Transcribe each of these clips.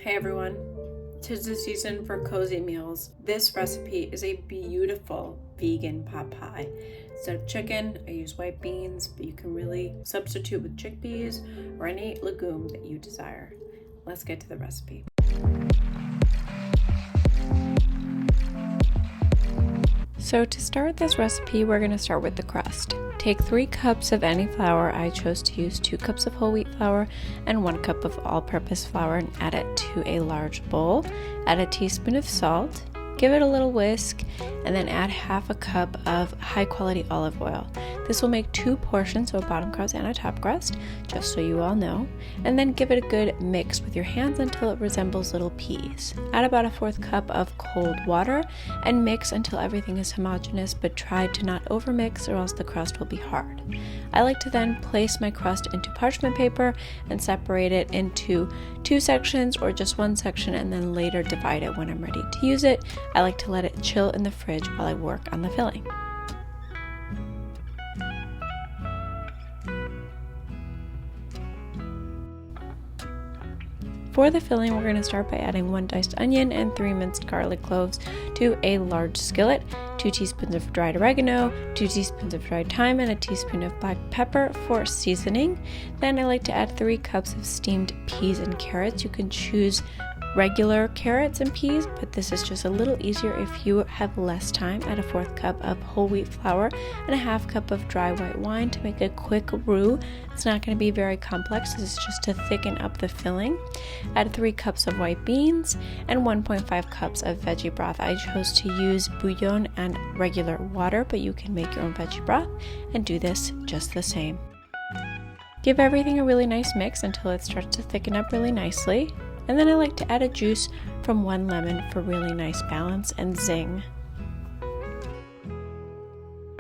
Hey everyone, 'tis the season for cozy meals. This recipe is a beautiful vegan pot pie. Instead of chicken, I use white beans, but you can really substitute with chickpeas or any legume that you desire. Let's get to the recipe. So to start this recipe, we're going to start with the crust. Take 3 cups of any flour. I chose to use 2 cups of whole wheat flour and 1 cup of all-purpose flour and add it to a large bowl. Add a teaspoon of salt, give it a little whisk, and then add half a cup of high-quality olive oil. This will make 2 portions, so a bottom crust and a top crust, just so you all know. And then give it a good mix with your hands until it resembles little peas. Add about a 1/4 cup of cold water and mix until everything is homogeneous, but try to not overmix or else the crust will be hard. I like to then place my crust into parchment paper and separate it into 2 sections or just 1 section, and then later divide it when I'm ready to use it. I like to let it chill in the fridge while I work on the filling. For the filling, we're going to start by adding 1 diced onion and 3 minced garlic cloves to a large skillet, 2 teaspoons of dried oregano, 2 teaspoons of dried thyme, and a teaspoon of black pepper for seasoning. Then I like to add 3 cups of steamed peas and carrots. You can choose regular carrots and peas, but this is just a little easier if you have less time. Add a 1/4 cup of whole wheat flour and a 1/2 cup of dry white wine to make a quick roux. It's not going to be very complex. This is just to thicken up the filling. Add 3 cups of white beans and 1.5 cups of veggie broth. I chose to use bouillon and regular water, but you can make your own veggie broth and do this just the same. Give everything a really nice mix until it starts to thicken up really nicely. And then I like to add a juice from 1 lemon for really nice balance and zing.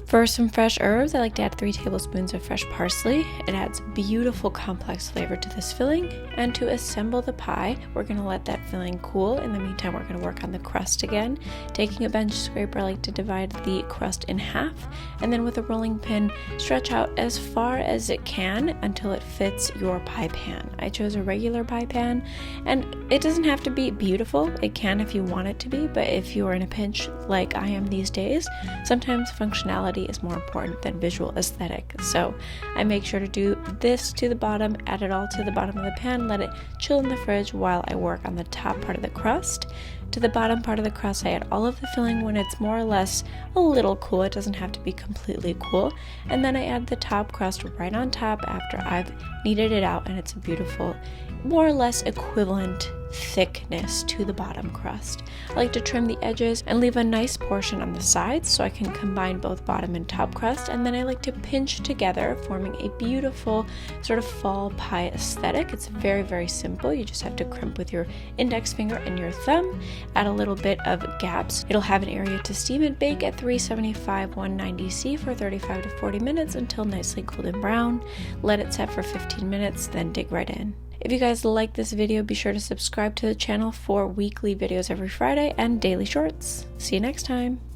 For some fresh herbs, I like to add 3 tablespoons of fresh parsley. It adds beautiful complex flavor to this filling. And to assemble the pie, we're going to let that filling cool. In the meantime, we're going to work on the crust again. Taking a bench scraper, I like to divide the crust in half, and then with a rolling pin, stretch out as far as it can until it fits your pie pan. I chose a regular pie pan, and it doesn't have to be beautiful. It can if you want it to be, but if you are in a pinch like I am these days, sometimes functionality is more important than visual aesthetic. So I make sure to do this to the bottom, add it all to the bottom of the pan, let it chill in the fridge while I work on the top part of the crust. To the bottom part of the crust, I add all of the filling when it's more or less a little cool. It doesn't have to be completely cool. And then I add the top crust right on top after I've kneaded it out, and it's a beautiful, more or less equivalent thickness to the bottom crust. I like to trim the edges and leave a nice portion on the sides so I can combine both bottom and top crust, and then I like to pinch together, forming a beautiful sort of fall pie aesthetic. It's very, very simple. You just have to crimp with your index finger and your thumb, add a little bit of gaps. It'll have an area to steam and bake at 375 190 C for 35 to 40 minutes until nicely golden brown. Let it set for 15 minutes, then dig right in. If you guys like this video, be sure to subscribe to the channel for weekly videos every Friday and daily shorts. See you next time.